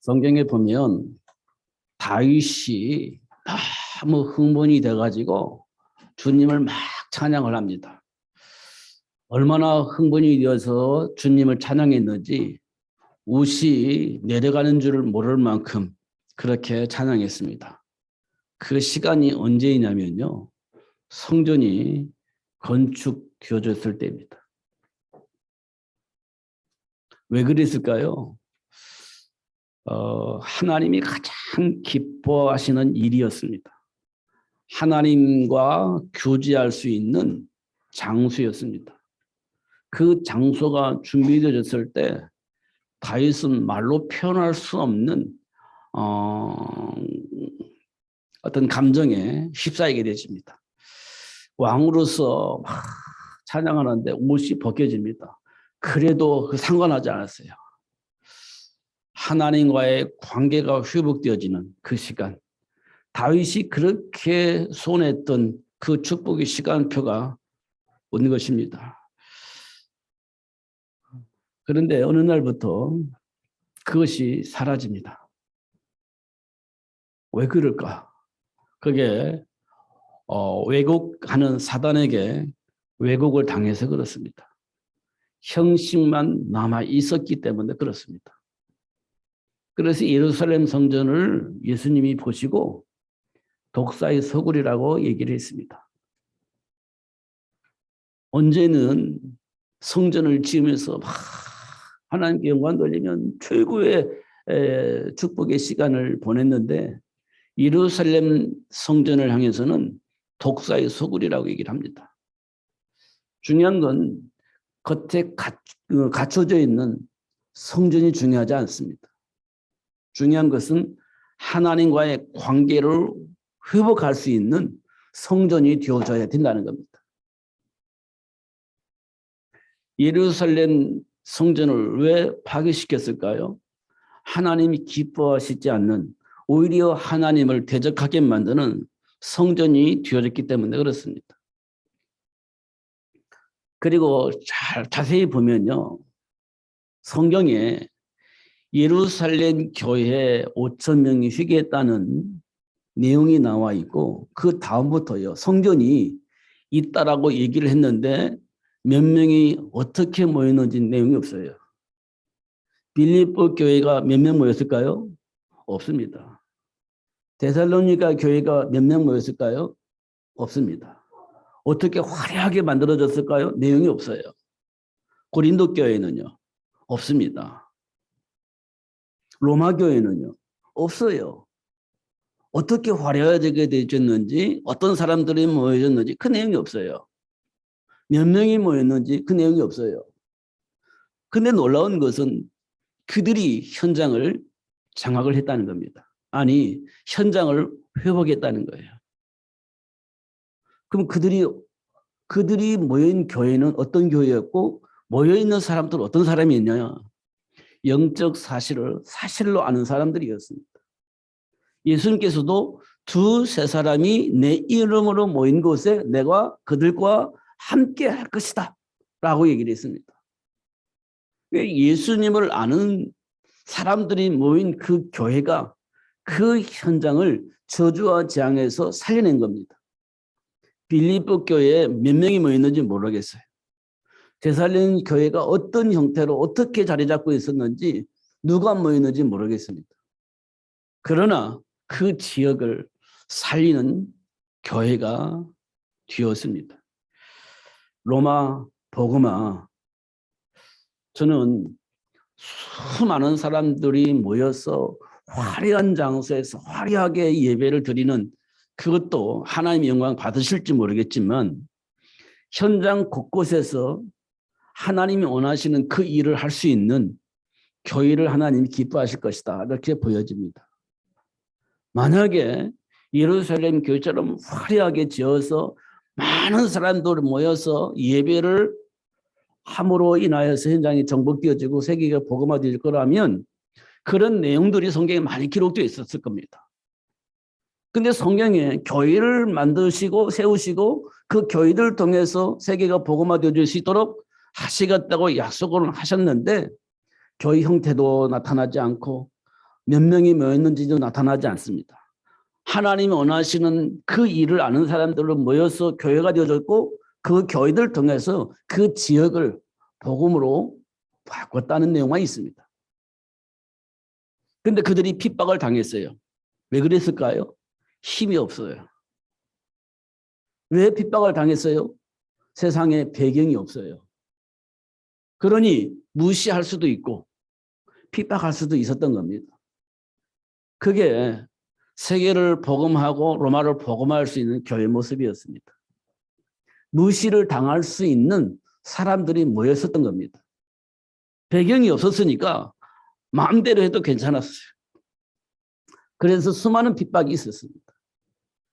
성경에 보면 다윗이 너무 흥분이 돼가지고 주님을 막 찬양을 합니다. 얼마나 흥분이 되어서 주님을 찬양했는지 옷이 내려가는 줄을 모를 만큼 그렇게 찬양했습니다. 그 시간이 언제이냐면요, 성전이 건축되어졌을 때입니다. 왜 그랬을까요? 하나님이 가장 기뻐하시는 일이었습니다. 하나님과 교제할 수 있는 장소였습니다. 그 장소가 준비되어졌을 때 다윗은 말로 표현할 수 없는 어떤 감정에 휩싸이게 되십니다. 왕으로서 막 찬양하는데 옷이 벗겨집니다. 그래도 상관하지 않았어요. 하나님과의 관계가 회복되어지는 그 시간, 다윗이 그렇게 소원했던 그 축복의 시간표가 오는 것입니다. 그런데 어느 날부터 그것이 사라집니다. 왜 그럴까? 그게 왜곡하는 사단에게 왜곡을 당해서 그렇습니다. 형식만 남아 있었기 때문에 그렇습니다. 그래서 예루살렘 성전을 예수님이 보시고 독사의 서굴이라고 얘기를 했습니다. 언제는 성전을 지으면서 막 하나님께 영광 돌리면 최고의 축복의 시간을 보냈는데 예루살렘 성전을 향해서는 독사의 서굴이라고 얘기를 합니다. 중요한 건 겉에 갖춰져 있는 성전이 중요하지 않습니다. 중요한 것은 하나님과의 관계를 회복할 수 있는 성전이 되어져야 된다는 겁니다. 예루살렘 성전을 왜 파괴시켰을까요? 하나님이 기뻐하시지 않는, 오히려 하나님을 대적하게 만드는 성전이 되어졌기 때문에 그렇습니다. 그리고 자세히 보면요, 성경에 예루살렘 교회에 5,000명이 회개했다는 내용이 나와 있고 그 다음부터요, 성전이 있다라고 얘기를 했는데 몇 명이 어떻게 모였는지 내용이 없어요. 빌립보 교회가 몇 명 모였을까요? 없습니다. 데살로니가 교회가 몇 명 모였을까요? 없습니다. 어떻게 화려하게 만들어졌을까요? 내용이 없어요. 고린도 교회는요? 없습니다. 로마 교회는요? 없어요. 어떻게 화려하게 되었는지, 어떤 사람들이 모여졌는지 그 내용이 없어요. 몇 명이 모였는지 그 내용이 없어요. 근데 놀라운 것은 그들이 현장을 장악을 했다는 겁니다. 아니, 현장을 회복했다는 거예요. 그럼 그들이 모인 교회는 어떤 교회였고 모여있는 사람들은 어떤 사람이었냐? 영적 사실을 사실로 아는 사람들이었습니다. 예수님께서도 두세 사람이 내 이름으로 모인 곳에 내가 그들과 함께 할 것이다 라고 얘기를 했습니다. 예수님을 아는 사람들이 모인 그 교회가 그 현장을 저주와 재앙에서 살려낸 겁니다. 빌립보 교회에 몇 명이 모였는지 모르겠어요. 데살로니가 교회가 어떤 형태로 어떻게 자리 잡고 있었는지, 누가 모였는지 모르겠습니다. 그러나 그 지역을 살리는 교회가 되었습니다. 로마 복음화, 저는 수많은 사람들이 모여서 화려한 장소에서 화려하게 예배를 드리는, 그것도 하나님의 영광 받으실지 모르겠지만 현장 곳곳에서 하나님이 원하시는 그 일을 할 수 있는 교회를 하나님이 기뻐하실 것이다, 이렇게 보여집니다. 만약에 예루살렘 교회처럼 화려하게 지어서 많은 사람들이 모여서 예배를 함으로 인하여서 현장이 정복되어지고 세계가 복음화될 거라면 그런 내용들이 성경에 많이 기록되어 있었을 겁니다. 근데 성경에 교회를 만드시고 세우시고 그 교회들을 통해서 세계가 복음화될 수 있도록 하시겠다고 약속을 하셨는데 교회 형태도 나타나지 않고 몇 명이 모였는지도 나타나지 않습니다. 하나님이 원하시는 그 일을 아는 사람들로 모여서 교회가 되어졌고 그 교회들을 통해서 그 지역을 복음으로 바꿨다는 내용만 있습니다. 그런데 그들이 핍박을 당했어요. 왜 그랬을까요? 힘이 없어요. 왜 핍박을 당했어요? 세상에 배경이 없어요. 그러니 무시할 수도 있고 핍박할 수도 있었던 겁니다. 그게 세계를 복음하고 로마를 복음할 수 있는 교회 모습이었습니다. 무시를 당할 수 있는 사람들이 모였었던 겁니다. 배경이 없었으니까 마음대로 해도 괜찮았어요. 그래서 수많은 핍박이 있었습니다.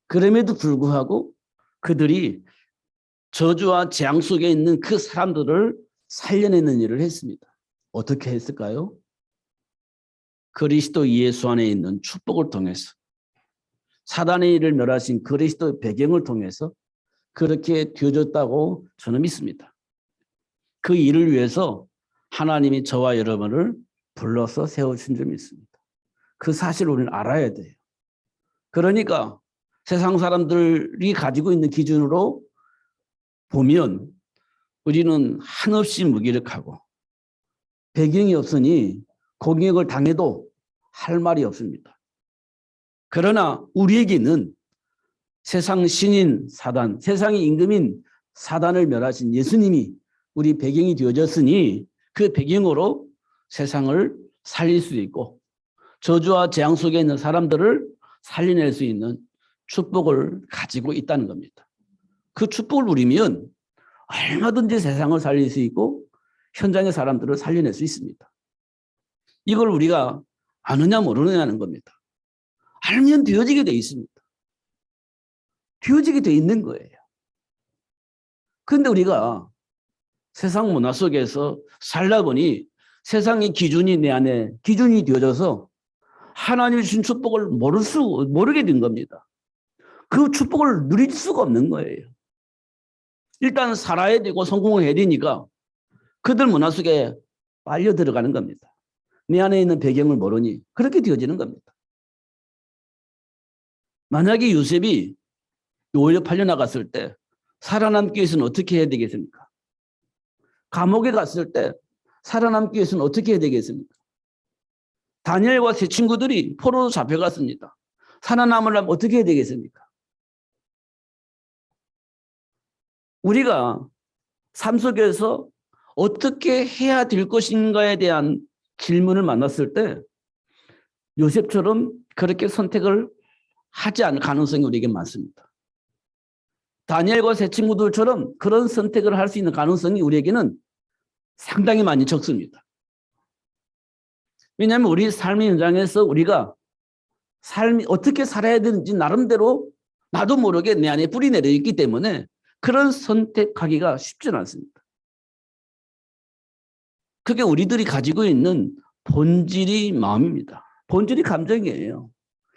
그럼에도 불구하고 그들이 저주와 재앙 속에 있는 그 사람들을 살려내는 일을 했습니다. 어떻게 했을까요? 그리스도 예수 안에 있는 축복을 통해서 사단의 일을 멸하신 그리스도의 배경을 통해서 그렇게 되어졌다고 저는 믿습니다. 그 일을 위해서 하나님이 저와 여러분을 불러서 세우신 줄 믿습니다. 그 사실을 우리는 알아야 돼요. 그러니까 세상 사람들이 가지고 있는 기준으로 보면 우리는 한없이 무기력하고 배경이 없으니 공격을 당해도 할 말이 없습니다. 그러나 우리에게는 세상 신인 사단, 세상의 임금인 사단을 멸하신 예수님이 우리 배경이 되어졌으니 그 배경으로 세상을 살릴 수 있고 저주와 재앙 속에 있는 사람들을 살려낼 수 있는 축복을 가지고 있다는 겁니다. 그 축복을 누리면 얼마든지 세상을 살릴 수 있고 현장의 사람들을 살려낼 수 있습니다. 이걸 우리가 아느냐 모르느냐는 겁니다. 알면 되어지게 돼 있습니다. 되어지게 돼 있는 거예요. 그런데 우리가 세상 문화 속에서 살다 보니 세상의 기준이 내 안에 기준이 되어져서 하나님이 주신 축복을 모르게 된 겁니다. 그 축복을 누릴 수가 없는 거예요. 일단 살아야 되고 성공을 해야 되니까 그들 문화 속에 빨려 들어가는 겁니다. 내 안에 있는 배경을 모르니 그렇게 되어지는 겁니다. 만약에 요셉이 오히려 팔려나갔을 때 살아남기 위해서는 어떻게 해야 되겠습니까? 감옥에 갔을 때 살아남기 위해서는 어떻게 해야 되겠습니까? 다니엘과 세 친구들이 포로로 잡혀갔습니다. 살아남으려면 어떻게 해야 되겠습니까? 우리가 삶 속에서 어떻게 해야 될 것인가에 대한 질문을 만났을 때 요셉처럼 그렇게 선택을 하지 않을 가능성이 우리에게 많습니다. 다니엘과 세 친구들처럼 그런 선택을 할 수 있는 가능성이 우리에게는 상당히 많이 적습니다. 왜냐하면 우리 삶의 현장에서 우리가 삶이 어떻게 살아야 되는지 나름대로 나도 모르게 내 안에 뿌리 내려 있기 때문에 그런 선택하기가 쉽지는 않습니다. 그게 우리들이 가지고 있는 본질이 마음입니다. 본질이 감정이에요.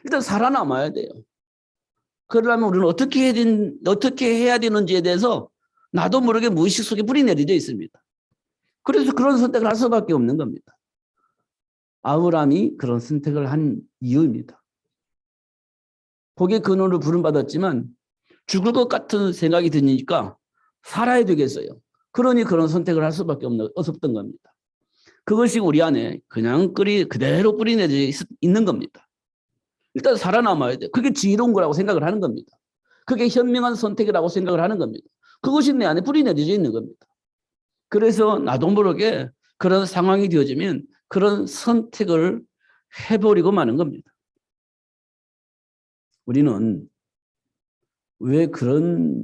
일단 살아남아야 돼요. 그러려면 우리는 어떻게 해야 되는지에 대해서 나도 모르게 무의식 속에 뿌리 내려져 있습니다. 그래서 그런 선택을 할 수밖에 없는 겁니다. 아브라함이 그런 선택을 한 이유입니다. 복의 근원으로 부름받았지만 죽을 것 같은 생각이 드니까 살아야 되겠어요. 그러니 그런 선택을 할 수밖에 없었던 겁니다. 그것이 우리 안에 그냥 그대로 뿌리 내려져 있는 겁니다. 일단 살아남아야 돼요. 그게 지혜로운 거라고 생각을 하는 겁니다. 그게 현명한 선택이라고 생각을 하는 겁니다. 그것이 내 안에 뿌리 내려져 있는 겁니다. 그래서 나도 모르게 그런 상황이 되어지면 그런 선택을 해버리고 마는 겁니다. 우리는 왜 그런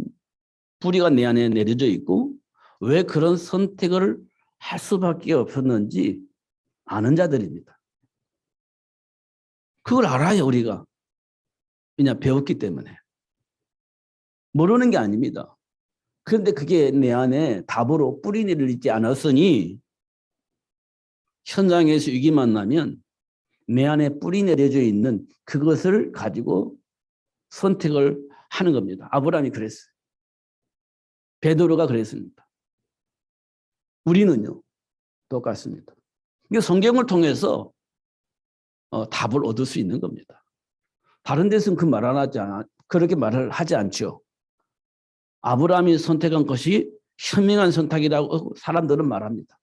뿌리가 내 안에 내려져 있고 왜 그런 선택을 할 수밖에 없었는지 아는 자들입니다. 그걸 알아요, 우리가. 그냥 배웠기 때문에. 모르는 게 아닙니다. 그런데 그게 내 안에 답으로 뿌리 내리지 않았으니 현장에서 위기만 나면 내 안에 뿌리 내려져 있는 그것을 가지고 선택을 하는 겁니다. 아브라함이 그랬어요. 베드로가 그랬습니다. 우리는요, 똑같습니다. 성경을 통해서 답을 얻을 수 있는 겁니다. 다른 데서는 그 말 안 하지 그렇게 말을 하지 않죠. 아브라함이 선택한 것이 현명한 선택이라고 사람들은 말합니다.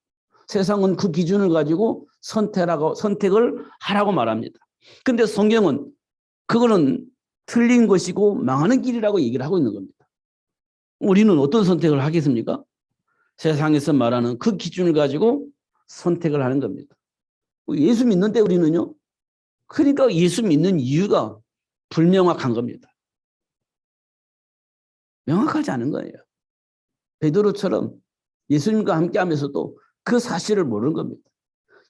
세상은 그 기준을 가지고 선택을 하라고 말합니다. 근데 성경은 그거는 틀린 것이고 망하는 길이라고 얘기를 하고 있는 겁니다. 우리는 어떤 선택을 하겠습니까? 세상에서 말하는 그 기준을 가지고 선택을 하는 겁니다. 예수 믿는데 우리는요. 그러니까 예수 믿는 이유가 불명확한 겁니다. 명확하지 않은 거예요. 베드로처럼 예수님과 함께 하면서도 그 사실을 모르는 겁니다.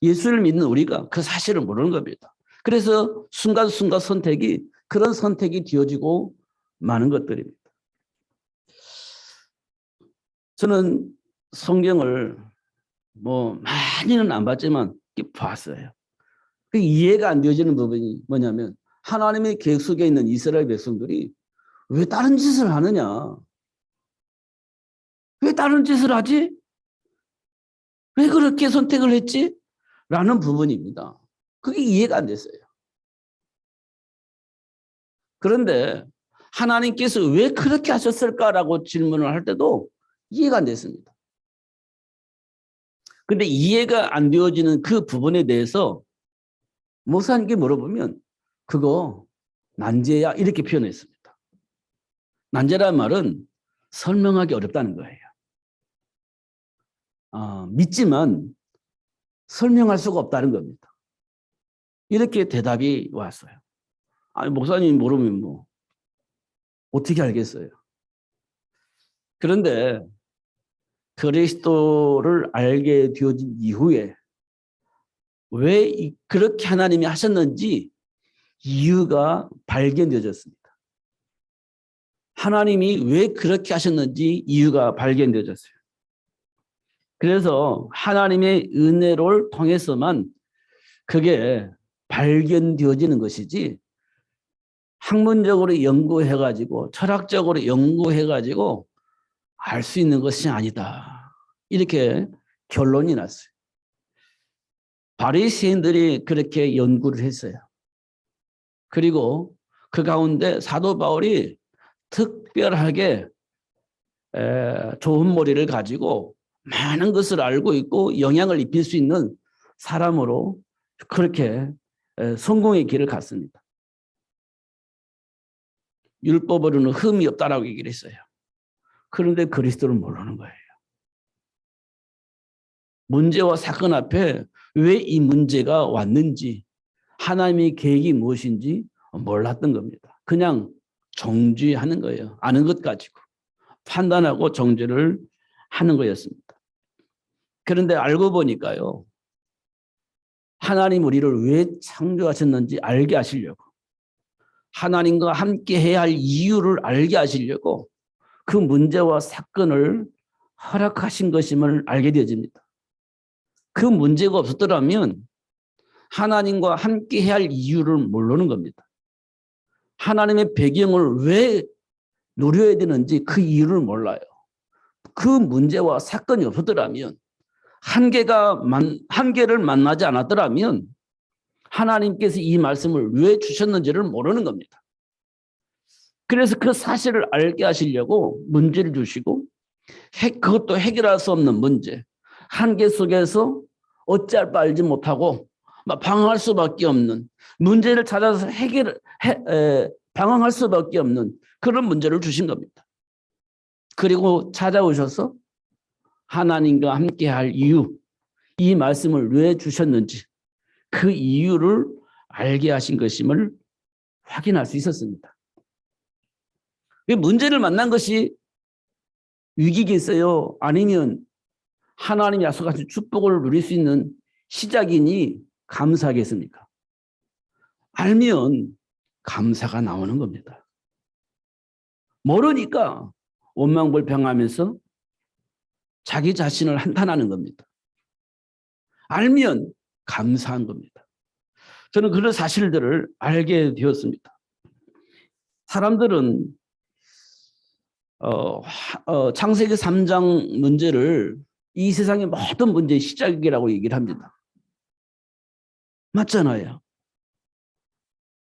예수를 믿는 우리가 그 사실을 모르는 겁니다. 그래서 순간순간 그런 선택이 되어지고 많은 것들입니다. 저는 성경을 많이는 안 봤지만 봤어요. 이해가 안 되어지는 부분이 뭐냐면 하나님의 계획 속에 있는 이스라엘 백성들이 왜 다른 짓을 하느냐? 왜 다른 짓을 하지? 왜 그렇게 선택을 했지? 라는 부분입니다. 그게 이해가 안 됐어요. 그런데 하나님께서 왜 그렇게 하셨을까라고 질문을 할 때도 이해가 안 됐습니다. 근데 이해가 안 되어지는 그 부분에 대해서 목사님께 물어보면 그거 난제야 이렇게 표현했습니다. 난제란 말은 설명하기 어렵다는 거예요. 믿지만 설명할 수가 없다는 겁니다. 이렇게 대답이 왔어요. 아니, 목사님이 모르면 어떻게 알겠어요? 그런데 그리스도를 알게 되어진 이후에 왜 그렇게 하나님이 하셨는지 이유가 발견되어졌습니다. 하나님이 왜 그렇게 하셨는지 이유가 발견되어졌어요. 그래서 하나님의 은혜를 통해서만 그게 발견되어지는 것이지 학문적으로 연구해가지고 철학적으로 연구해가지고 알 수 있는 것이 아니다. 이렇게 결론이 났어요. 바리새인들이 그렇게 연구를 했어요. 그리고 그 가운데 사도 바울이 특별하게 좋은 머리를 가지고 많은 것을 알고 있고 영향을 입힐 수 있는 사람으로 그렇게 성공의 길을 갔습니다. 율법으로는 흠이 없다라고 얘기를 했어요. 그런데 그리스도를 모르는 거예요. 문제와 사건 앞에 왜 이 문제가 왔는지 하나님의 계획이 무엇인지 몰랐던 겁니다. 그냥 정죄하는 거예요. 아는 것 가지고 판단하고 정죄를 하는 거였습니다. 그런데 알고 보니까요. 하나님 우리를 왜 창조하셨는지 알게 하시려고 하나님과 함께 해야 할 이유를 알게 하시려고 그 문제와 사건을 허락하신 것임을 알게 되어집니다. 그 문제가 없었더라면 하나님과 함께 해야 할 이유를 모르는 겁니다. 하나님의 배경을 왜 누려야 되는지 그 이유를 몰라요. 그 문제와 사건이 없었더라면 한계를 만나지 않았더라면 하나님께서 이 말씀을 왜 주셨는지를 모르는 겁니다. 그래서 그 사실을 알게 하시려고 문제를 주시고 그것도 해결할 수 없는 문제, 한계 속에서 어찌할 바 알지 못하고 방황할 수밖에 없는 문제를 찾아서 방황할 수밖에 없는 그런 문제를 주신 겁니다. 그리고 찾아오셔서 하나님과 함께할 이유, 이 말씀을 왜 주셨는지 그 이유를 알게 하신 것임을 확인할 수 있었습니다. 문제를 만난 것이 위기겠어요? 아니면 하나님 약속하신 축복을 누릴 수 있는 시작이니 감사하겠습니까? 알면 감사가 나오는 겁니다. 모르니까 원망불평하면서 자기 자신을 한탄하는 겁니다. 알면 감사한 겁니다. 저는 그런 사실들을 알게 되었습니다. 사람들은 창세기 3장 문제를 이 세상의 모든 문제의 시작이라고 얘기를 합니다. 맞잖아요.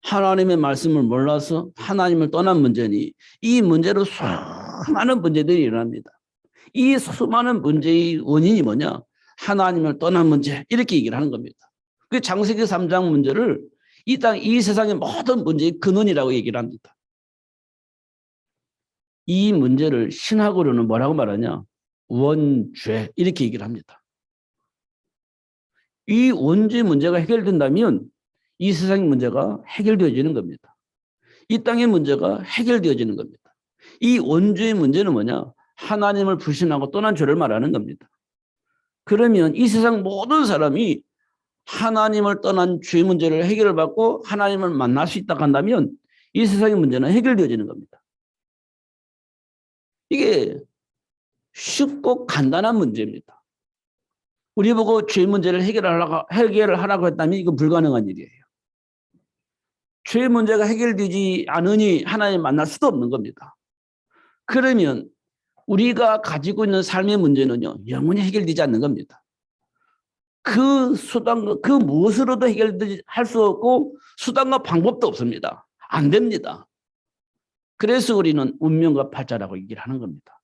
하나님의 말씀을 몰라서 하나님을 떠난 문제니 이 문제로 수많은 문제들이 일어납니다. 이 수많은 문제의 원인이 뭐냐? 하나님을 떠난 문제 이렇게 얘기를 하는 겁니다. 그 창세기 3장 문제를 이 세상의 모든 문제의 근원이라고 얘기를 합니다. 이 문제를 신학으로는 뭐라고 말하냐? 원죄 이렇게 얘기를 합니다. 이 원죄 문제가 해결된다면 이 세상의 문제가 해결되어지는 겁니다. 이 땅의 문제가 해결되어지는 겁니다. 이 원죄의 문제는 뭐냐? 하나님을 불신하고 떠난 죄를 말하는 겁니다. 그러면 이 세상 모든 사람이 하나님을 떠난 죄 문제를 해결을 받고 하나님을 만날 수 있다고 한다면 이 세상의 문제는 해결되어지는 겁니다. 이게 쉽고 간단한 문제입니다. 우리 보고 죄 문제를 해결하라고 했다면 이건 불가능한 일이에요. 죄 문제가 해결되지 않으니 하나님 만날 수도 없는 겁니다. 그러면 우리가 가지고 있는 삶의 문제는요, 영원히 해결되지 않는 겁니다. 그 수단과 그 무엇으로도 해결할 수 없고 수단과 방법도 없습니다. 안 됩니다. 그래서 우리는 운명과 팔자라고 얘기를 하는 겁니다.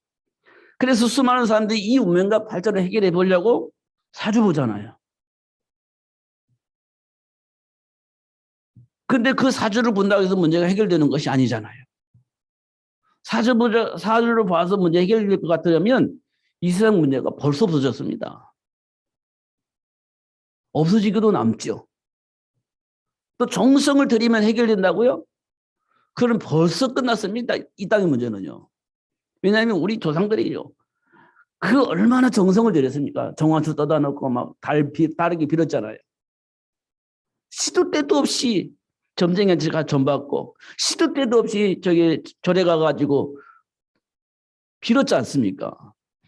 그래서 수많은 사람들이 이 운명과 팔자를 해결해 보려고 사주 보잖아요. 근데 그 사주를 본다고 해서 문제가 해결되는 것이 아니잖아요. 사주를 봐서 문제 해결될 것 같으면 이 세상 문제가 벌써 없어졌습니다. 없어지기도 남죠. 또 정성을 들이면 해결된다고요? 그럼 벌써 끝났습니다. 이 땅의 문제는요. 왜냐하면 우리 조상들이요. 그 얼마나 정성을 들였습니까? 정화수 떠다 놓고 막 다르게 빌었잖아요. 시도 때도 없이 점쟁이한테 가 전받고 시도 때도 없이 절에 가가지고 빌었지 않습니까?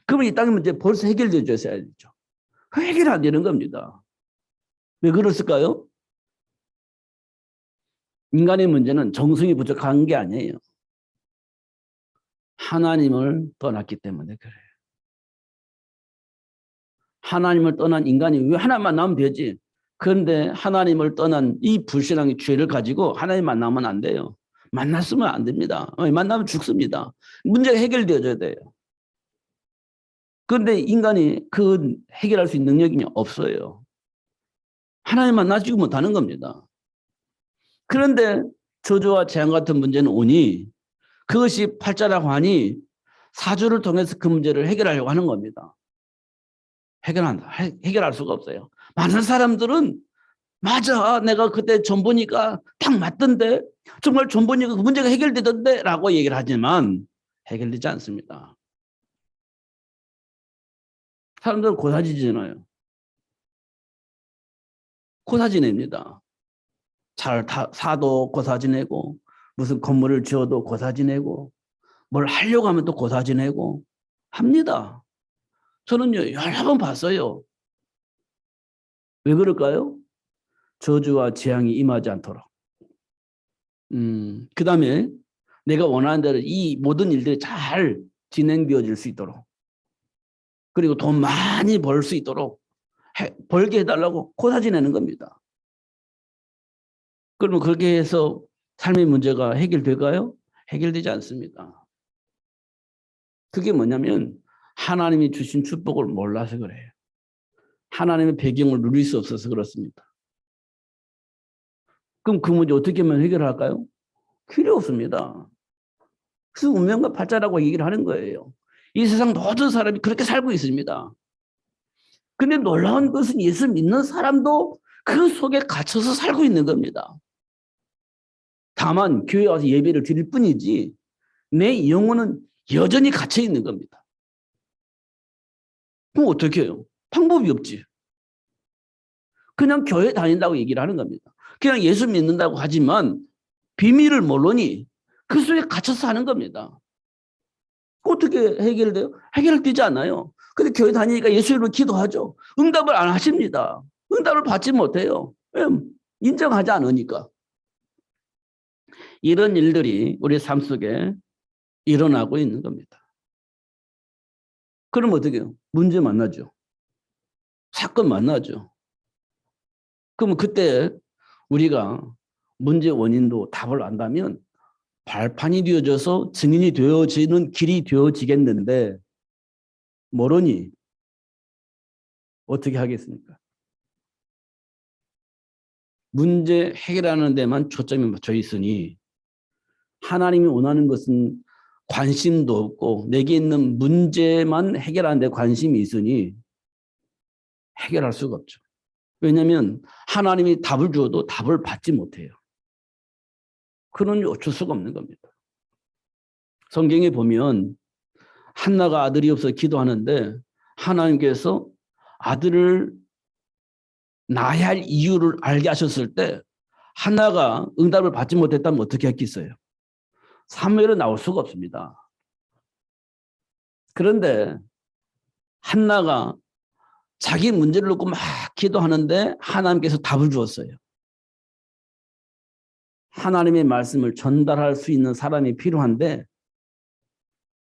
그러면 이 땅의 문제 벌써 해결되어야 되죠. 해결 안 되는 겁니다. 왜 그랬을까요? 인간의 문제는 정성이 부족한 게 아니에요. 하나님을 떠났기 때문에 그래요. 하나님을 떠난 인간이 왜 하나님만 나오면 되지? 그런데 하나님을 떠난 이 불신앙의 죄를 가지고 하나님 만나면 안 돼요. 만났으면 안 됩니다. 만나면 죽습니다. 문제가 해결되어져야 돼요. 그런데 인간이 그 해결할 수 있는 능력이 없어요. 하나님 만나지고 못하는 겁니다. 그런데 저주와 재앙 같은 문제는 오니 그것이 팔자라고 하니 사주를 통해서 그 문제를 해결하려고 하는 겁니다. 해결할 수가 없어요. 많은 사람들은 맞아, 내가 그때 좀 보니까 딱 맞던데, 정말 좀 보니까 그 문제가 해결되던데 라고 얘기를 하지만 해결되지 않습니다. 사람들은 고사지잖아요. 고사지냅니다. 차를 사도 고사지내고 무슨 건물을 지어도 고사지내고 뭘 하려고 하면 또 고사지내고 합니다. 저는요 여러 번 봤어요. 왜 그럴까요? 저주와 재앙이 임하지 않도록. 그 다음에 내가 원하는 대로 이 모든 일들이 잘 진행되어질 수 있도록 그리고 돈 많이 벌 수 있도록 벌게 해달라고 고사지내는 겁니다. 그러면 그렇게 해서 삶의 문제가 해결될까요? 해결되지 않습니다. 그게 뭐냐면 하나님이 주신 축복을 몰라서 그래요. 하나님의 배경을 누릴 수 없어서 그렇습니다. 그럼 그 문제 어떻게 하면 해결할까요? 필요 없습니다. 그래서 운명과 팔자라고 얘기를 하는 거예요. 이 세상 모든 사람이 그렇게 살고 있습니다. 근데 놀라운 것은 예수 믿는 사람도 그 속에 갇혀서 살고 있는 겁니다. 다만 교회 와서 예배를 드릴 뿐이지 내 영혼은 여전히 갇혀 있는 겁니다. 그럼 어떻게 해요? 방법이 없지. 그냥 교회 다닌다고 얘기를 하는 겁니다. 그냥 예수 믿는다고 하지만 비밀을 모르니 그 속에 갇혀서 사는 겁니다. 어떻게 해결돼요? 해결되지 않아요. 근데 교회 다니니까 예수 이름으로 기도하죠. 응답을 안 하십니다. 응답을 받지 못해요. 왜? 인정하지 않으니까. 이런 일들이 우리 삶 속에 일어나고 있는 겁니다. 그럼 어떻게 해요? 문제 만나죠. 사건 만나죠. 그러면 그때 우리가 문제 원인도 답을 안다면 발판이 되어져서 증인이 되어지는 길이 되어지겠는데 모르니 어떻게 하겠습니까? 문제 해결하는 데만 초점이 맞춰 있으니 하나님이 원하는 것은 관심도 없고 내게 있는 문제만 해결하는 데 관심이 있으니 해결할 수가 없죠. 왜냐하면 하나님이 답을 주어도 답을 받지 못해요. 그러니 어쩔 수가 없는 겁니다. 성경에 보면 한나가 아들이 없어 기도하는데 하나님께서 아들을 낳아야 할 이유를 알게 하셨을 때 한나가 응답을 받지 못했다면 어떻게 했겠어요? 사무엘은 나올 수가 없습니다. 그런데 한나가 자기 문제를 놓고 막 기도하는데 하나님께서 답을 주었어요. 하나님의 말씀을 전달할 수 있는 사람이 필요한데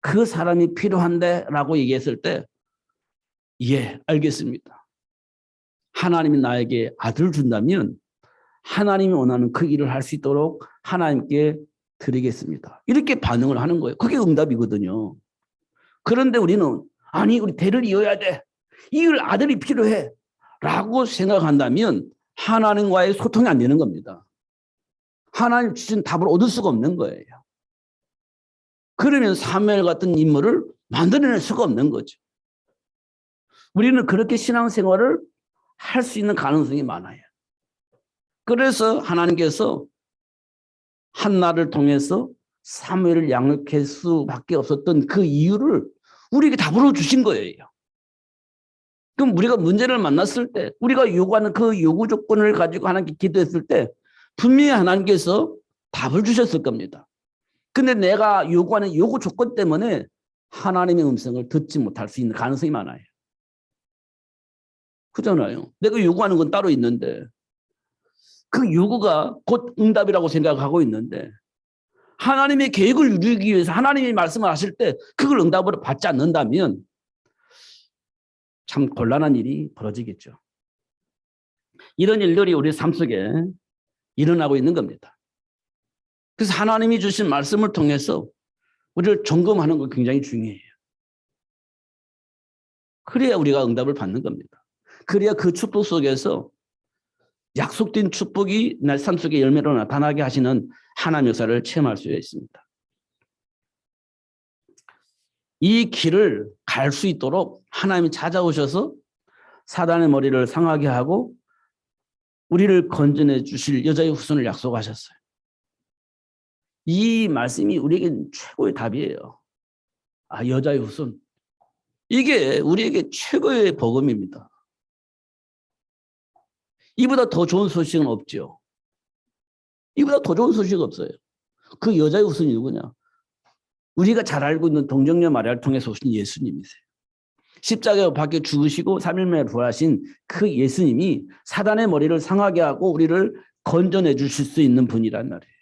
그 사람이 필요한데 라고 얘기했을 때 예, 알겠습니다. 하나님이 나에게 아들을 준다면 하나님이 원하는 그 일을 할 수 있도록 하나님께 드리겠습니다. 이렇게 반응을 하는 거예요. 그게 응답이거든요. 그런데 우리는 아니 우리 대를 이어야 돼. 이을 아들이 필요해. 라고 생각한다면 하나님과의 소통이 안 되는 겁니다. 하나님 주신 답을 얻을 수가 없는 거예요. 그러면 사무엘 같은 인물을 만들어낼 수가 없는 거죠. 우리는 그렇게 신앙생활을 할 수 있는 가능성이 많아요. 그래서 하나님께서 한나를 통해서 사무엘을 양육할 수밖에 없었던 그 이유를 우리에게 답으로 주신 거예요. 그럼 우리가 문제를 만났을 때 우리가 요구하는 그 요구 조건을 가지고 하나님께 기도했을 때 분명히 하나님께서 답을 주셨을 겁니다. 근데 내가 요구하는 요구 조건 때문에 하나님의 음성을 듣지 못할 수 있는 가능성이 많아요. 그잖아요. 내가 요구하는 건 따로 있는데 그 요구가 곧 응답이라고 생각하고 있는데 하나님의 계획을 이루기 위해서 하나님의 말씀을 하실 때 그걸 응답으로 받지 않는다면 참 곤란한 일이 벌어지겠죠. 이런 일들이 우리 삶 속에 일어나고 있는 겁니다. 그래서 하나님이 주신 말씀을 통해서 우리를 점검하는 거 굉장히 중요해요. 그래야 우리가 응답을 받는 겁니다. 그래야 그 축복 속에서 약속된 축복이 내 삶 속에 열매로 나타나게 하시는 하나님의 역사를 체험할 수 있습니다. 이 길을 갈 수 있도록 하나님이 찾아오셔서 사단의 머리를 상하게 하고 우리를 건져내 주실 여자의 후손을 약속하셨어요. 이 말씀이 우리에겐 최고의 답이에요. 아, 여자의 후손. 이게 우리에게 최고의 복음입니다. 이보다 더 좋은 소식은 없죠. 이보다 더 좋은 소식 없어요. 그 여자의 후손이 누구냐? 우리가 잘 알고 있는 동정녀 마리아를 통해서 오신 예수님이세요. 십자가에 박혀 죽으시고 3일 만에 부활하신 그 예수님이 사단의 머리를 상하게 하고 우리를 건져내 주실 수 있는 분이란 말이에요.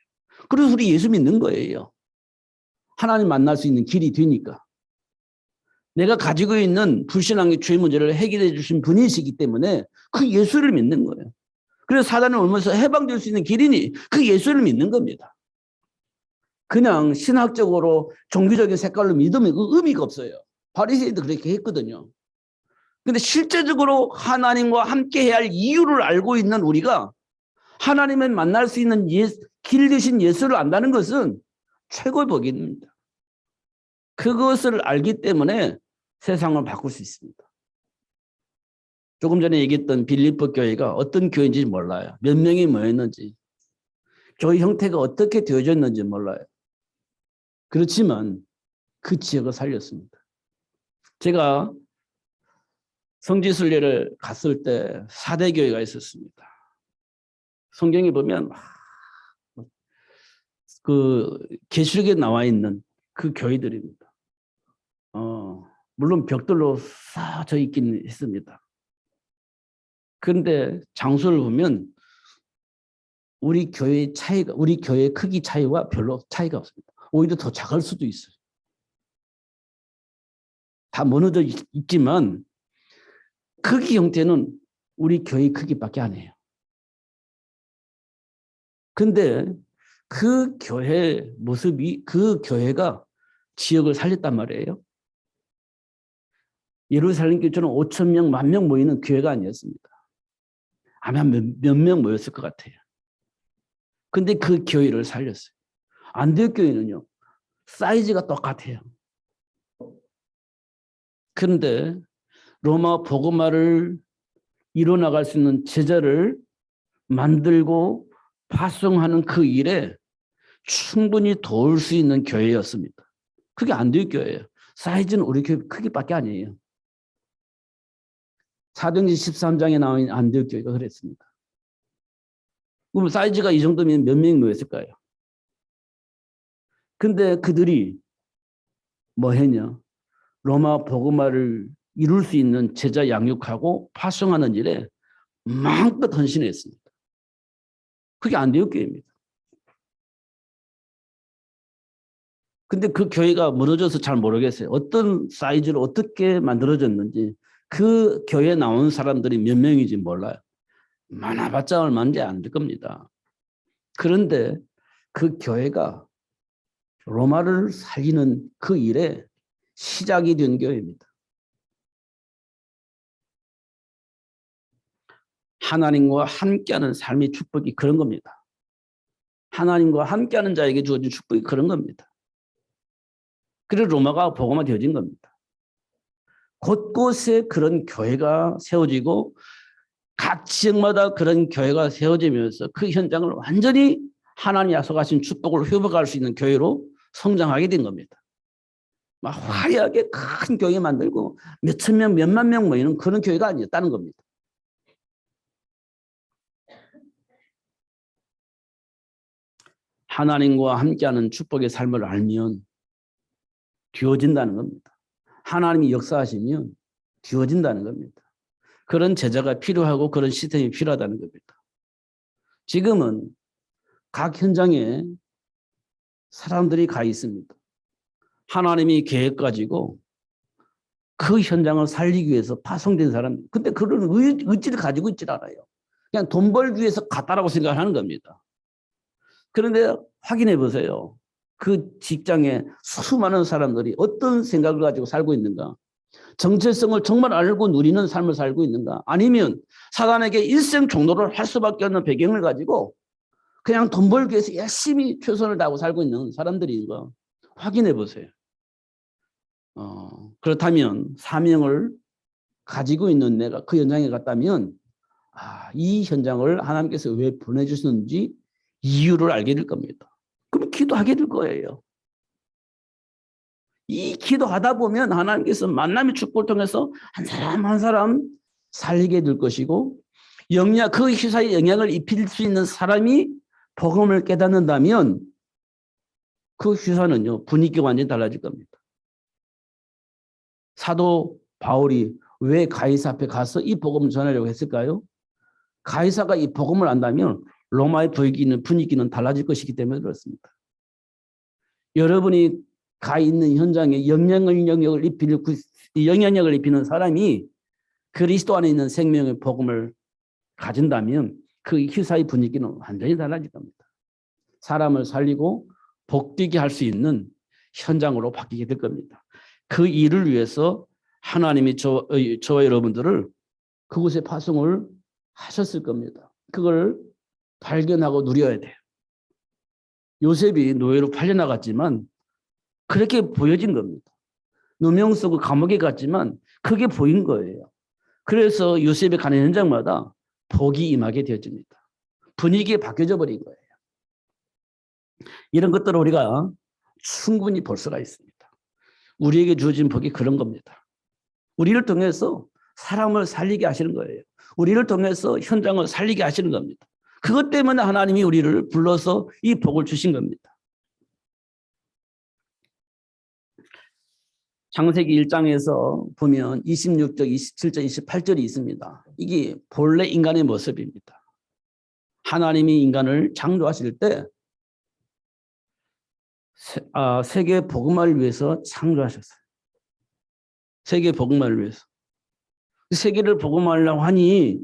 그래서 우리 예수 믿는 거예요. 하나님 만날 수 있는 길이 되니까. 내가 가지고 있는 불신앙의 죄 문제를 해결해 주신 분이시기 때문에 그 예수를 믿는 거예요. 그래서 사단을 올면서 해방될 수 있는 길이니 그 예수를 믿는 겁니다. 그냥 신학적으로 종교적인 색깔로 믿으면 그 의미가 없어요. 바리새인도 그렇게 했거든요. 근데 실제적으로 하나님과 함께 해야 할 이유를 알고 있는 우리가 하나님을 만날 수 있는 길 대신 예수를 안다는 것은 최고의 복입니다. 그것을 알기 때문에 세상을 바꿀 수 있습니다. 조금 전에 얘기했던 빌립보 교회가 어떤 교회인지 몰라요. 몇 명이 모였는지. 교회 형태가 어떻게 되어졌는지 몰라요. 그렇지만 그 지역을 살렸습니다. 제가 성지순례를 갔을 때 4대 교회가 있었습니다. 성경에 보면 그 계시록에 나와 있는 그 교회들입니다. 물론 벽돌로 쌓여져 있기는 했습니다. 그런데 장소를 보면 우리 교회의 차이가, 우리 교회의 크기 차이와 별로 차이가 없습니다. 오히려 더 작을 수도 있어요. 다 무너져 있지만 크기 형태는 우리 교회 크기밖에 안 해요. 근데 그 교회 모습이 그 교회가 지역을 살렸단 말이에요. 예루살렘 교회처럼 5천 명, 10,000명 모이는 교회가 아니었습니다. 아마 몇 명 모였을 것 같아요. 근데 그 교회를 살렸어요. 안디옥 교회는요, 사이즈가 똑같아요. 그런데 로마 복음화를 이뤄나갈 수 있는 제자를 만들고 파송하는 그 일에 충분히 도울 수 있는 교회였습니다. 그게 안디옥 교회예요. 사이즈는 우리 교회 크기밖에 아니에요. 사도행전 13장에 나온 안디옥 교회가 그랬습니다. 그럼 사이즈가 이 정도면 몇 명이 모였을까요? 근데 그들이 뭐 했냐? 로마 복음화를 이룰 수 있는 제자 양육하고 파송하는 일에 마음껏 헌신했습니다. 그게 안디옥 교회입니다. 근데 그 교회가 무너져서 잘 모르겠어요. 어떤 사이즈로 어떻게 만들어졌는지 그 교회에 나온 사람들이 몇 명인지 몰라요. 많아봤자 얼마인지 안 될 겁니다. 그런데 그 교회가 로마를 살리는 그 일에 시작이 된 교회입니다. 하나님과 함께하는 삶의 축복이 그런 겁니다. 하나님과 함께하는 자에게 주어진 축복이 그런 겁니다. 그래서 로마가 복음화 되어진 겁니다. 곳곳에 그런 교회가 세워지고 각 지역마다 그런 교회가 세워지면서 그 현장을 완전히 하나님 약속하신 축복을 회복할 수 있는 교회로 성장하게 된 겁니다. 막 화려하게 큰 교회 만들고 몇천 명, 몇만 명 모이는 그런 교회가 아니었다는 겁니다. 하나님과 함께하는 축복의 삶을 알면 뒤어진다는 겁니다. 하나님이 역사하시면 뒤어진다는 겁니다. 그런 제자가 필요하고 그런 시스템이 필요하다는 겁니다. 지금은 각 현장에 사람들이 가 있습니다. 하나님이 계획 가지고 그 현장을 살리기 위해서 파송된 사람, 근데 그런 의지를 가지고 있질 않아요. 그냥 돈 벌기 위해서 갔다라고 생각하는 겁니다. 그런데 확인해 보세요. 그 직장에 수많은 사람들이 어떤 생각을 가지고 살고 있는가? 정체성을 정말 알고 누리는 삶을 살고 있는가? 아니면 사단에게 일생 종노를 할 수밖에 없는 배경을 가지고 그냥 돈 벌기 위해서 열심히 최선을 다하고 살고 있는 사람들인가? 확인해 보세요. 그렇다면 사명을 가지고 있는 내가 그 현장에 갔다면 이 현장을 하나님께서 왜 보내주셨는지 이유를 알게 될 겁니다. 그럼 기도하게 될 거예요. 이 기도하다 보면 하나님께서 만남의 축복을 통해서 한 사람 한 사람 살리게 될 것이고 그 회사에 영향을 입힐 수 있는 사람이 복음을 깨닫는다면 그 회사는요 분위기가 완전히 달라질 겁니다. 사도 바울이 왜 가이사 앞에 가서 이 복음을 전하려고 했을까요? 가이사가 이 복음을 안다면 로마의 분위기는 달라질 것이기 때문에 그렇습니다. 여러분이 가 있는 현장에 영향력을 입히는 사람이 그리스도 안에 있는 생명의 복음을 가진다면 그 회사의 분위기는 완전히 달라질 겁니다. 사람을 살리고 복되게 할 수 있는 현장으로 바뀌게 될 겁니다. 그 일을 위해서 하나님이 저와 여러분들을 그곳에 파송을 하셨을 겁니다. 그걸 발견하고 누려야 돼요. 요셉이 노예로 팔려나갔지만 그렇게 보여진 겁니다. 누명 쓰고 감옥에 갔지만 그게 보인 거예요. 그래서 요셉이 가는 현장마다 복이 임하게 되어집니다. 분위기가 바뀌어져 버린 거예요. 이런 것들을 우리가 충분히 볼 수가 있습니다. 우리에게 주어진 복이 그런 겁니다. 우리를 통해서 사람을 살리게 하시는 거예요. 우리를 통해서 현장을 살리게 하시는 겁니다. 그것 때문에 하나님이 우리를 불러서 이 복을 주신 겁니다. 창세기 1장에서 보면 26절, 27절, 28절이 있습니다. 이게 본래 인간의 모습입니다. 하나님이 인간을 창조하실 때 세계 복음화를 위해서 창조하셨어요. 세계 복음화를 위해서. 세계를 복음화하려고 하니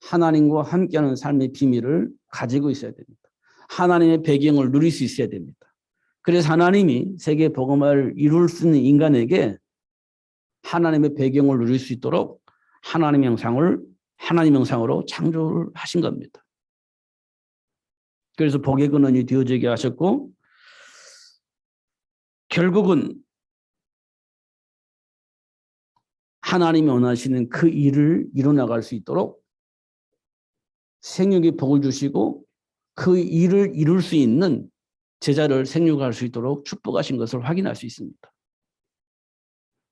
하나님과 함께하는 삶의 비밀을 가지고 있어야 됩니다. 하나님의 배경을 누릴 수 있어야 됩니다. 그래서 하나님이 세계 복음을 이룰 수 있는 인간에게 하나님의 배경을 누릴 수 있도록 하나님 형상으로 창조를 하신 겁니다. 그래서 복의 근원이 되어지게 하셨고, 결국은 하나님이 원하시는 그 일을 이뤄나갈 수 있도록 생육의 복을 주시고 그 일을 이룰 수 있는 제자를 생육할 수 있도록 축복하신 것을 확인할 수 있습니다.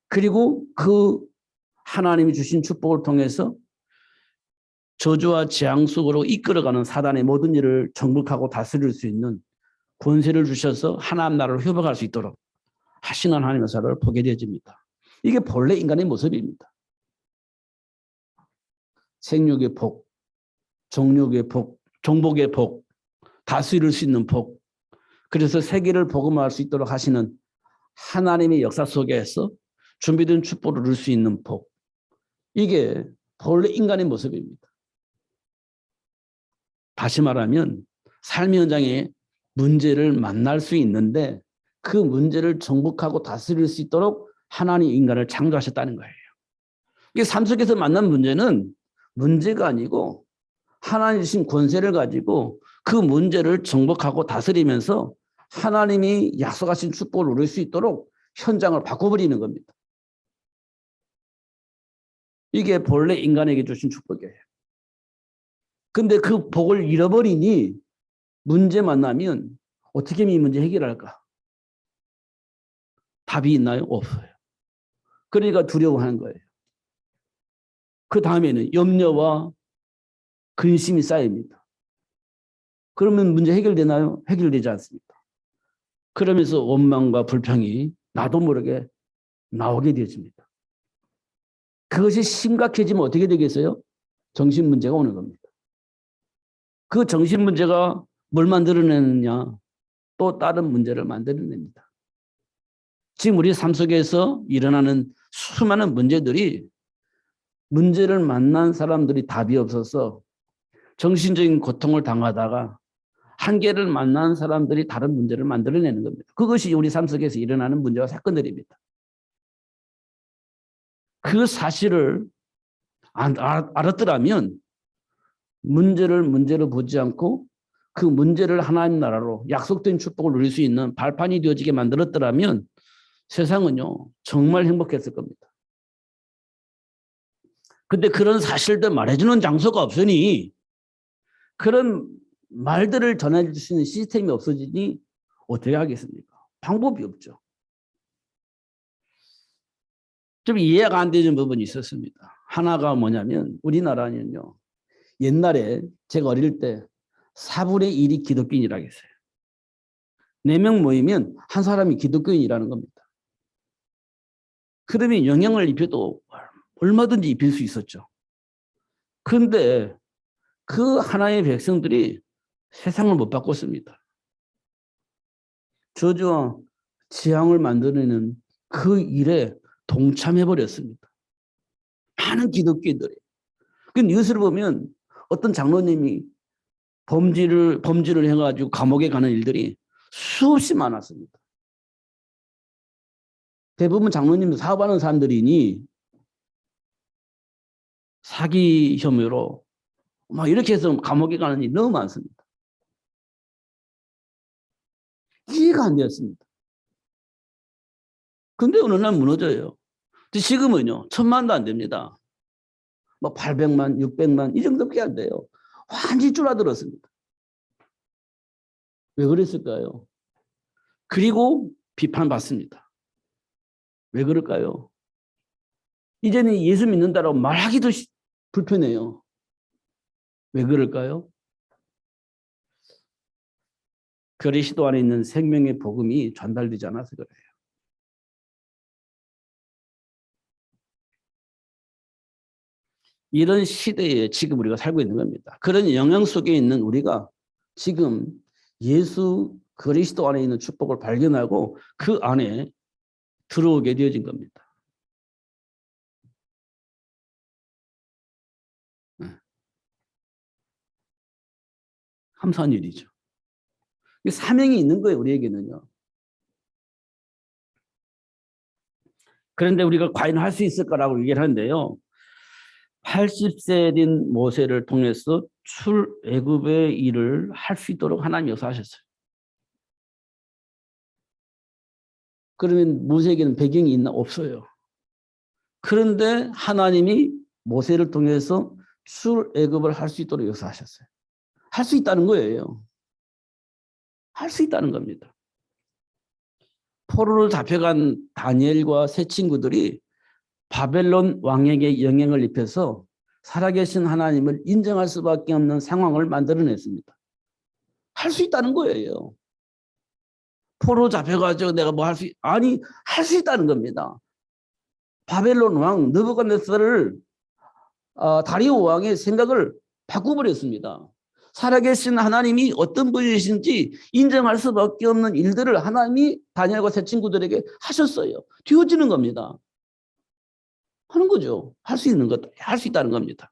그리고 그 하나님이 주신 축복을 통해서 저주와 재앙 속으로 이끌어가는 사단의 모든 일을 정복하고 다스릴 수 있는 권세를 주셔서 하나님 나라를 회복할 수 있도록 하시는 하나님의 사를 보게 되어집니다. 이게 본래 인간의 모습입니다. 생육의 복, 정욕의 복, 정복의 복, 다스릴 수 있는 복, 그래서 세계를 복음화할 수 있도록 하시는 하나님의 역사 속에서 준비된 축복을 누릴 수 있는 복, 이게 본래 인간의 모습입니다. 다시 말하면 삶의 현장에 문제를 만날 수 있는데 그 문제를 정복하고 다스릴 수 있도록 하나님 인간을 창조하셨다는 거예요. 이게 삶 속에서 만난 문제는 문제가 아니고 하나님 주신 권세를 가지고 그 문제를 정복하고 다스리면서 하나님이 약속하신 축복을 누릴 수 있도록 현장을 바꿔버리는 겁니다. 이게 본래 인간에게 주신 축복이에요. 근데 그 복을 잃어버리니 문제 만나면 어떻게 이 문제 해결할까? 답이 있나요? 없어요. 그러니까 두려워하는 거예요. 그 다음에는 염려와 근심이 쌓입니다. 그러면 문제 해결되나요? 해결되지 않습니다. 그러면서 원망과 불평이 나도 모르게 나오게 되어집니다. 그것이 심각해지면 어떻게 되겠어요? 정신 문제가 오는 겁니다. 그 정신 문제가 뭘 만들어내느냐? 또 다른 문제를 만들어냅니다. 지금 우리 삶 속에서 일어나는 수많은 문제들이 문제를 만난 사람들이 답이 없어서 정신적인 고통을 당하다가 한계를 만난 사람들이 다른 문제를 만들어내는 겁니다. 그것이 우리 삶 속에서 일어나는 문제와 사건들입니다. 그 사실을 알았더라면 문제를 문제로 보지 않고 그 문제를 하나님 나라로 약속된 축복을 누릴 수 있는 발판이 되어지게 만들었더라면 세상은요 정말 행복했을 겁니다. 근데 그런 사실들 말해주는 장소가 없으니 그런 말들을 전해줄 수 있는 시스템이 없어지니 어떻게 하겠습니까? 방법이 없죠. 좀 이해가 안 되는 부분이 있었습니다. 하나가 뭐냐면 우리나라는요. 옛날에 제가 어릴 때 4분의 1이 기독교인이라고 했어요. 4명 모이면 한 사람이 기독교인이라는 겁니다. 그러면 영향을 입혀도 얼마든지 입힐 수 있었죠. 그런데 그 하나의 백성들이 세상을 못 바꿨습니다. 저주와 재앙을 만들어내는 그 일에 동참해버렸습니다. 많은 기독교인들이. 그 뉴스를 보면 어떤 장로님이 범죄를 해가지고 감옥에 가는 일들이 수없이 많았습니다. 대부분 장로님도 사업하는 사람들이니 사기 혐의로 막 이렇게 해서 감옥에 가는 일이 너무 많습니다. 이해가 안 되었습니다. 근데 어느 날 무너져요. 지금은요, 1000만도 안 됩니다. 뭐 800만, 600만 이 정도밖에 안 돼요. 완전히 줄어들었습니다. 왜 그랬을까요? 그리고 비판받습니다. 왜 그럴까요? 이제는 예수 믿는다라고 말하기도 불편해요. 왜 그럴까요? 그리스도 안에 있는 생명의 복음이 전달되지 않아서 그래요. 이런 시대에 지금 우리가 살고 있는 겁니다. 그런 영향 속에 있는 우리가 지금 예수 그리스도 안에 있는 축복을 발견하고 그 안에 들어오게 되어진 겁니다. 감사한 일이죠. 사명이 있는 거예요, 우리에게는요. 그런데 우리가 과연 할 수 있을까라고 얘기를 하는데요. 80세 된 모세를 통해서 출애굽의 일을 할 수 있도록 하나님이 역사하셨어요. 그러면 모세에게는 배경이 있나? 없어요. 그런데 하나님이 모세를 통해서 출애굽을 할 수 있도록 역사하셨어요. 할 수 있다는 거예요. 할 수 있다는 겁니다. 포로로 잡혀간 다니엘과 세 친구들이 바벨론 왕에게 영향을 입혀서 살아계신 하나님을 인정할 수밖에 없는 상황을 만들어냈습니다. 할 수 있다는 거예요. 포로 잡혀가지고 내가 뭐 할 수 아니 할 수 있다는 겁니다. 바벨론 왕 느부갓네살을 다리오 왕의 생각을 바꿔버렸습니다. 살아계신 하나님이 어떤 분이신지 인정할 수밖에 없는 일들을 하나님이 다니엘과 세 친구들에게 하셨어요. 되어지는 겁니다. 하는 거죠. 할 수 있는 것, 할 수 있다는 겁니다.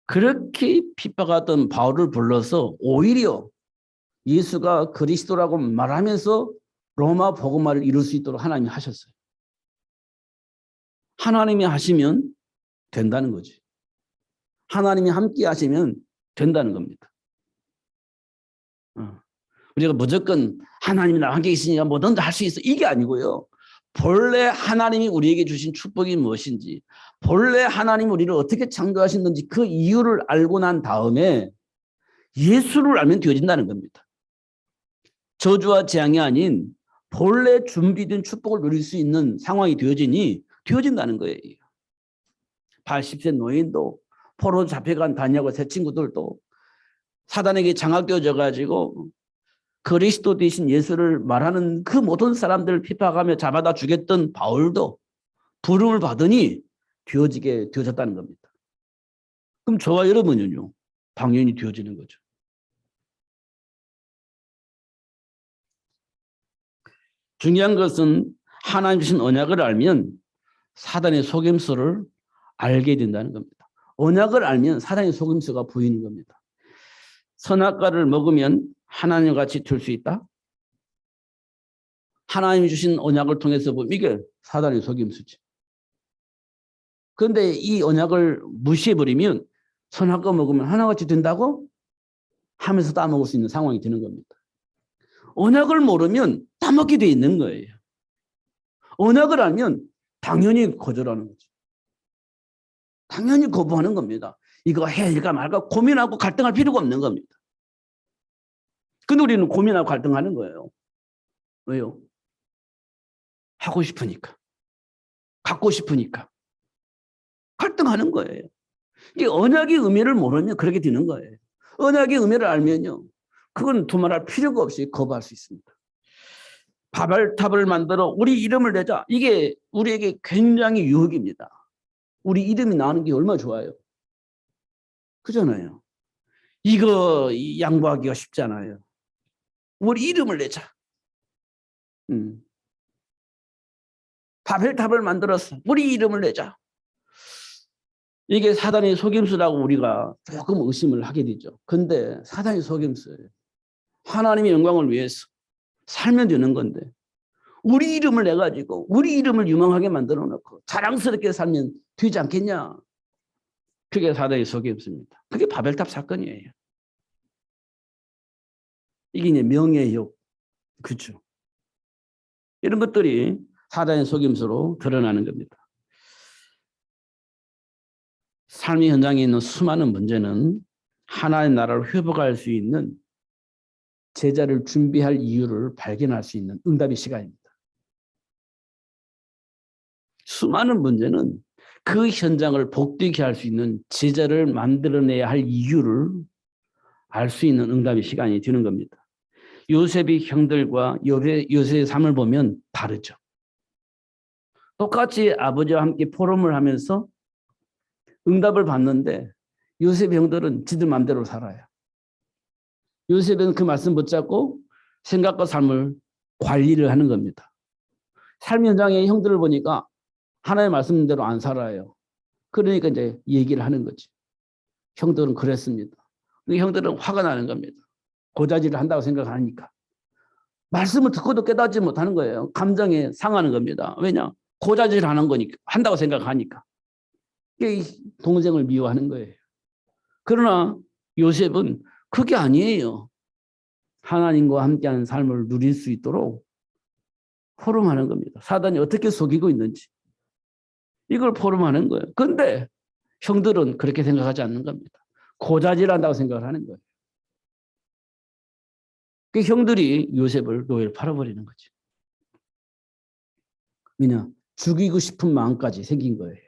그렇게 핍박하던 바울을 불러서 오히려 예수가 그리스도라고 말하면서 로마 복음화를 이룰 수 있도록 하나님이 하셨어요. 하나님이 하시면 된다는 거지. 하나님이 함께 하시면 된다는 겁니다. 우리가 무조건 하나님이 나와 함께 있으니까 뭐든지 할 수 있어. 이게 아니고요. 본래 하나님이 우리에게 주신 축복이 무엇인지, 본래 하나님이 우리를 어떻게 창조하셨는지 그 이유를 알고 난 다음에 예수를 알면 되어진다는 겁니다. 저주와 재앙이 아닌 본래 준비된 축복을 누릴 수 있는 상황이 되어지니 되어진다는 거예요. 80세 노인도 포로 잡혀간 다니엘과 새 친구들도 사단에게 장악되어져 가지고 그리스도 대신 예수를 말하는 그 모든 사람들을 핍박하며 잡아다 주겠던 바울도 부름을 받으니 되어졌다는 겁니다. 그럼 저와 여러분은요? 당연히 되어지는 거죠. 중요한 것은 하나님 주신 언약을 알면 사단의 속임수를 알게 된다는 겁니다. 언약을 알면 사단의 속임수가 보이는 겁니다. 선악과를 먹으면 하나님과 같이 될 수 있다? 하나님이 주신 언약을 통해서 보면 이게 사단의 속임수지. 그런데 이 언약을 무시해버리면 선악과 먹으면 하나같이 된다고 하면서 따먹을 수 있는 상황이 되는 겁니다. 언약을 모르면 따먹게 돼 있는 거예요. 언약을 알면 당연히 거절하는 거죠. 당연히 거부하는 겁니다. 이거 해야 할까 말까 고민하고 갈등할 필요가 없는 겁니다. 근데 우리는 고민하고 갈등하는 거예요. 왜요? 하고 싶으니까. 갖고 싶으니까. 갈등하는 거예요. 이게 언약의 의미를 모르면 그렇게 되는 거예요. 언약의 의미를 알면요. 그건 두말할 필요가 없이 거부할 수 있습니다. 바벨탑을 만들어 우리 이름을 내자. 이게 우리에게 굉장히 유혹입니다. 우리 이름이 나오는 게 얼마나 좋아요. 그잖아요. 이거 양보하기가 쉽잖아요. 우리 이름을 내자. 바벨탑을 만들었어. 우리 이름을 내자. 이게 사단의 속임수라고 우리가 조금 의심을 하게 되죠. 근데 사단의 속임수예요. 하나님의 영광을 위해서 살면 되는 건데 우리 이름을 내가지고 우리 이름을 유명하게 만들어 놓고 자랑스럽게 살면 되지 않겠냐. 그게 사단의 속임수입니다. 그게 바벨탑 사건이에요. 이게 이제 명예욕. 그렇죠. 이런 것들이 사단의 속임수로 드러나는 겁니다. 삶의 현장에 있는 수많은 문제는 하나의 나라를 회복할 수 있는 제자를 준비할 이유를 발견할 수 있는 응답의 시간입니다. 수많은 문제는 그 현장을 복되게 할 수 있는 제자를 만들어내야 할 이유를 알 수 있는 응답의 시간이 되는 겁니다. 요셉의 형들과 요셉의 삶을 보면 다르죠. 똑같이 아버지와 함께 포럼을 하면서 응답을 받는데 요셉의 형들은 지들 마음대로 살아요. 요셉은 그 말씀 붙잡고 생각과 삶을 관리를 하는 겁니다. 삶 현장의 형들을 보니까 하나님의 말씀대로 안 살아요. 그러니까 이제 얘기를 하는 거지. 형들은 그랬습니다. 형들은 화가 나는 겁니다. 고자질을 한다고 생각하니까. 말씀을 듣고도 깨닫지 못하는 거예요. 감정에 상하는 겁니다. 왜냐? 고자질 하는 거니까, 한다고 생각하니까. 이게 동생을 미워하는 거예요. 그러나 요셉은 그게 아니에요. 하나님과 함께하는 삶을 누릴 수 있도록 포럼하는 겁니다. 사단이 어떻게 속이고 있는지 이걸 포럼하는 거예요. 그런데 형들은 그렇게 생각하지 않는 겁니다. 고자질한다고 생각을 하는 거예요. 그 형들이 요셉을 노예로 팔아버리는 거죠. 왜냐? 죽이고 싶은 마음까지 생긴 거예요.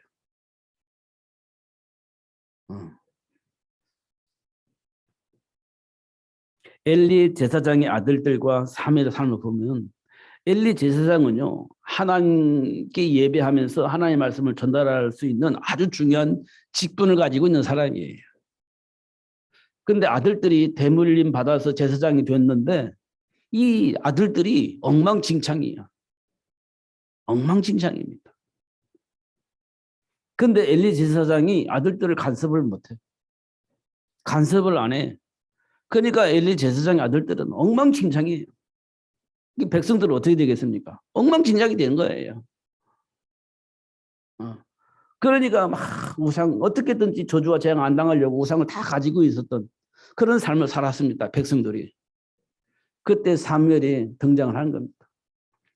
엘리 제사장의 아들들과 사무엘의 삶을 보면 엘리 제사장은요, 하나님께 예배하면서 하나님의 말씀을 전달할 수 있는 아주 중요한 직분을 가지고 있는 사람이에요. 그런데 아들들이 대물림 받아서 제사장이 됐는데 이 아들들이 엉망진창이에요. 엉망진창입니다. 그런데 엘리 제사장이 아들들을 간섭을 못해. 간섭을 안 해. 그러니까 엘리 제사장의 아들들은 엉망진창이에요. 백성들은 어떻게 되겠습니까? 엉망진창이 되는 거예요. 그러니까 막 우상, 어떻게든지 저주와 재앙 안 당하려고 우상을 다 가지고 있었던 그런 삶을 살았습니다. 백성들이. 그때 사무엘이 등장을 하는 겁니다.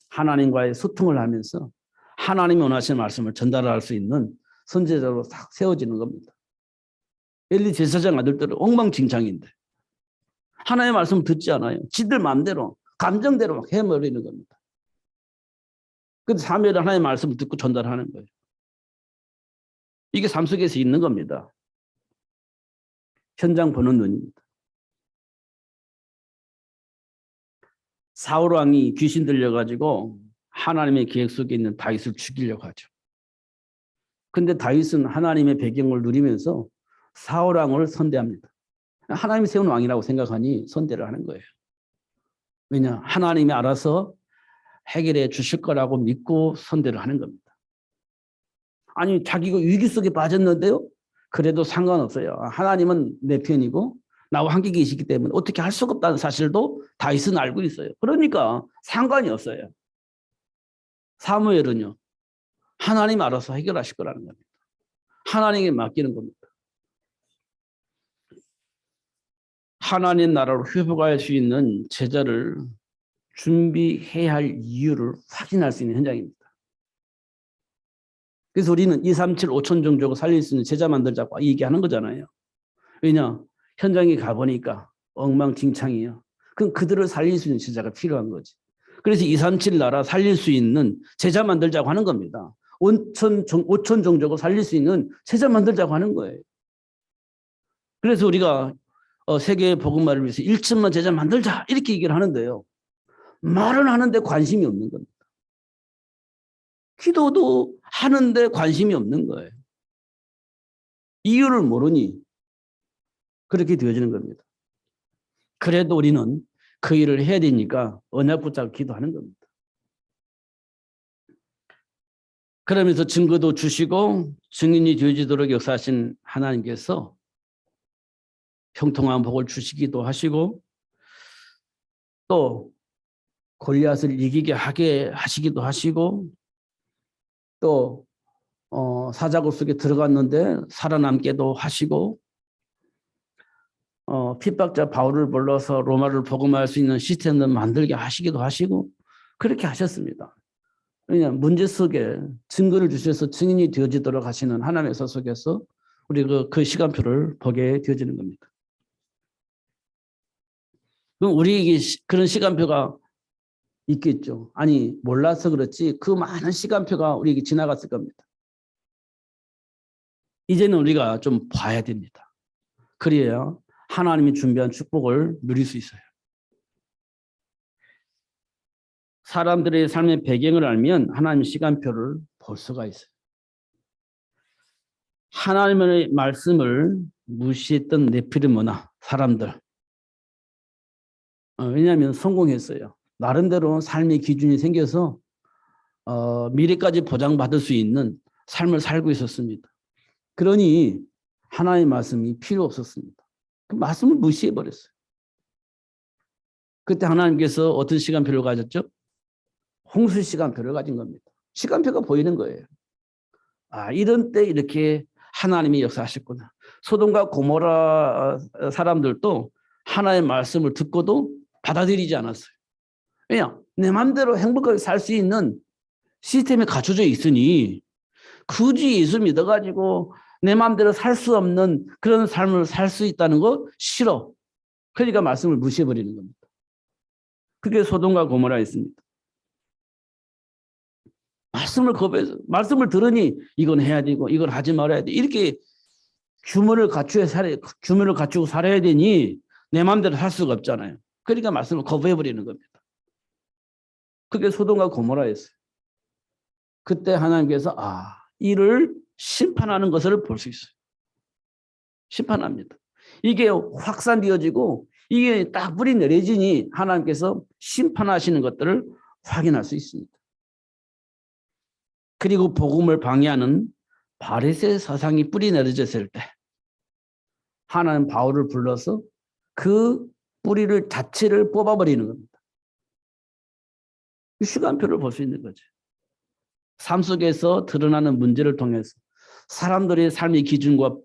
하나님과의 소통을 하면서 하나님이 원하시는 말씀을 전달할 수 있는 선지자로 딱 세워지는 겁니다. 엘리 제사장 아들들은 엉망진창인데 하나님의 말씀을 듣지 않아요. 지들 마음대로 감정대로 막 해버리는 겁니다. 그런데 사무엘은 하나님의 말씀을 듣고 전달하는 거예요. 이게 삶 속에서 있는 겁니다. 현장 보는 눈입니다. 사울 왕이 귀신 들려가지고 하나님의 계획 속에 있는 다윗을 죽이려고 하죠. 근데 다윗은 하나님의 배경을 누리면서 사울 왕을 선대합니다. 하나님이 세운 왕이라고 생각하니 선대를 하는 거예요. 왜냐? 하나님이 알아서 해결해 주실 거라고 믿고 선대를 하는 겁니다. 아니, 자기가 위기 속에 빠졌는데요? 그래도 상관없어요. 하나님은 내 편이고 나와 함께 계시기 때문에 어떻게 할 수가 없다는 사실도 다윗은 알고 있어요. 그러니까 상관이 없어요. 사무엘은요, 하나님 알아서 해결하실 거라는 겁니다. 하나님께 맡기는 겁니다. 하나님 나라로 회복할 수 있는 제자를 준비해야 할 이유를 확인할 수 있는 현장입니다. 그래서 우리는 237, 5천 종족을 살릴 수 있는 제자 만들자고 얘기하는 거잖아요. 왜냐? 현장에 가보니까 엉망진창이에요. 그럼 그들을 살릴 수 있는 제자가 필요한 거지. 그래서 237 나라 살릴 수 있는 제자 만들자고 하는 겁니다. 5천 종족을 살릴 수 있는 제자 만들자고 하는 거예요. 그래서 우리가 세계 복음화를 위해서 1천만 제자 만들자 이렇게 얘기를 하는데요. 말은 하는데 관심이 없는 겁니다. 기도도 하는데 관심이 없는 거예요. 이유를 모르니 그렇게 되어지는 겁니다. 그래도 우리는 그 일을 해야 되니까 언약 붙잡고 기도하는 겁니다. 그러면서 증거도 주시고 증인이 되어지도록 역사하신 하나님께서 형통한 복을 주시기도 하시고 또 골리앗을 이기게 하게 하시기도 하시고 또 사자굴 속에 들어갔는데 살아남게도 하시고 핍박자 바울을 불러서 로마를 복음할 수 있는 시스템을 만들게 하시기도 하시고 그렇게 하셨습니다. 왜냐하면 문제 속에 증거를 주셔서 증인이 되어지도록 하시는 하나님의 역사 속에서 우리 그 시간표를 보게 되어지는 겁니다. 그럼 우리에게 그런 시간표가 있겠죠. 아니 몰라서 그렇지 그 많은 시간표가 우리에게 지나갔을 겁니다. 이제는 우리가 좀 봐야 됩니다. 그래야 하나님이 준비한 축복을 누릴 수 있어요. 사람들의 삶의 배경을 알면 하나님의 시간표를 볼 수가 있어요. 하나님의 말씀을 무시했던 네피림 문화 사람들. 왜냐하면 성공했어요. 나름대로 삶의 기준이 생겨서 미래까지 보장받을 수 있는 삶을 살고 있었습니다. 그러니 하나님의 말씀이 필요 없었습니다. 그 말씀을 무시해버렸어요. 그때 하나님께서 어떤 시간표를 가졌죠? 홍수 시간표를 가진 겁니다. 시간표가 보이는 거예요. 아, 이런 때 이렇게 하나님이 역사하셨구나. 소돔과 고모라 사람들도 하나님의 말씀을 듣고도 받아들이지 않았어요. 왜냐? 내 마음대로 행복하게 살 수 있는 시스템이 갖춰져 있으니 굳이 예수 믿어가지고 내 마음대로 살 수 없는 그런 삶을 살 수 있다는 거 싫어. 그러니까 말씀을 무시해버리는 겁니다. 그게 소돔과 고모라였습니다. 말씀을 거부해서 말씀을 들으니 이건 해야 되고 이건 하지 말아야 돼. 이렇게 규모를 갖추고 살아야 되니 내 마음대로 살 수가 없잖아요. 그러니까 말씀을 거부해버리는 겁니다. 그게 소돔과 고모라였어요. 그때 하나님께서 이를 심판하는 것을 볼 수 있어요. 심판합니다. 이게 확산되어지고 이게 딱 뿌리 내려지니 하나님께서 심판하시는 것들을 확인할 수 있습니다. 그리고 복음을 방해하는 바리새 사상이 뿌리 내려졌을 때 하나님 바울을 불러서 그 뿌리를 자체를 뽑아버리는 겁니다. 시간표를 볼 수 있는 거죠. 삶 속에서 드러나는 문제를 통해서 사람들의 삶의 기준과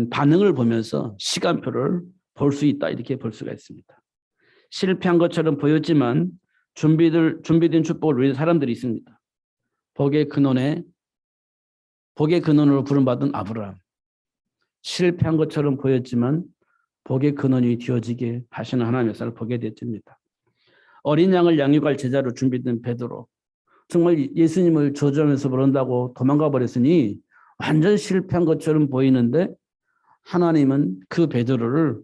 반응을 보면서 시간표를 볼 수 있다, 이렇게 볼 수가 있습니다. 실패한 것처럼 보였지만 준비된 축복을 누리는 사람들이 있습니다. 복의 근원으로 부름받은 아브라함. 실패한 것처럼 보였지만 복의 근원이 되어지게 하시는 하나님의 역사를 보게 됐습니다. 어린 양을 양육할 제자로 준비된 베드로. 정말 예수님을 저주하면서 부른다고 도망가 버렸으니 완전 실패한 것처럼 보이는데 하나님은 그 베드로를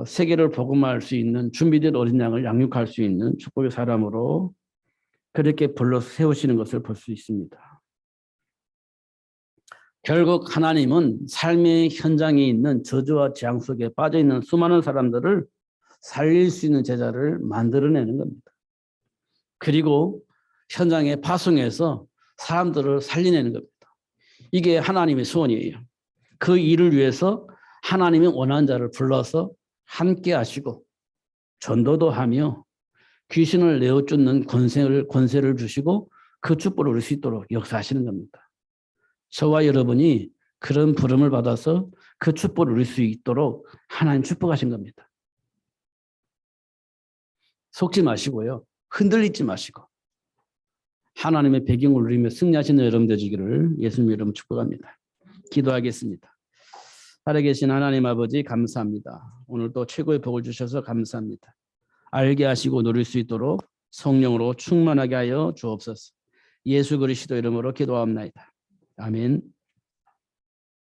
세계를 복음할 수 있는 준비된 어린 양을 양육할 수 있는 축복의 사람으로 그렇게 불러 세우시는 것을 볼 수 있습니다. 결국 하나님은 삶의 현장에 있는 저주와 재앙 속에 빠져있는 수많은 사람들을 살릴 수 있는 제자를 만들어내는 겁니다. 그리고 현장에 파송해서 사람들을 살려내는 겁니다. 이게 하나님의 소원이에요. 그 일을 위해서 하나님이 원하는 자를 불러서 함께 하시고 전도도 하며 귀신을 내어쫓는 권세를 주시고 그 축복을 누릴 수 있도록 역사하시는 겁니다. 저와 여러분이 그런 부름을 받아서 그 축복을 누릴 수 있도록 하나님 축복하신 겁니다. 속지 마시고요. 흔들리지 마시고 하나님의 배경을 누리며 승리하시는 여러분 되시기를 예수님 이름 축복합니다. 기도하겠습니다. 살아계신 하나님 아버지 감사합니다. 오늘도 최고의 복을 주셔서 감사합니다. 알게 하시고 누릴 수 있도록 성령으로 충만하게 하여 주옵소서. 예수 그리스도 이름으로 기도합니다. 아멘.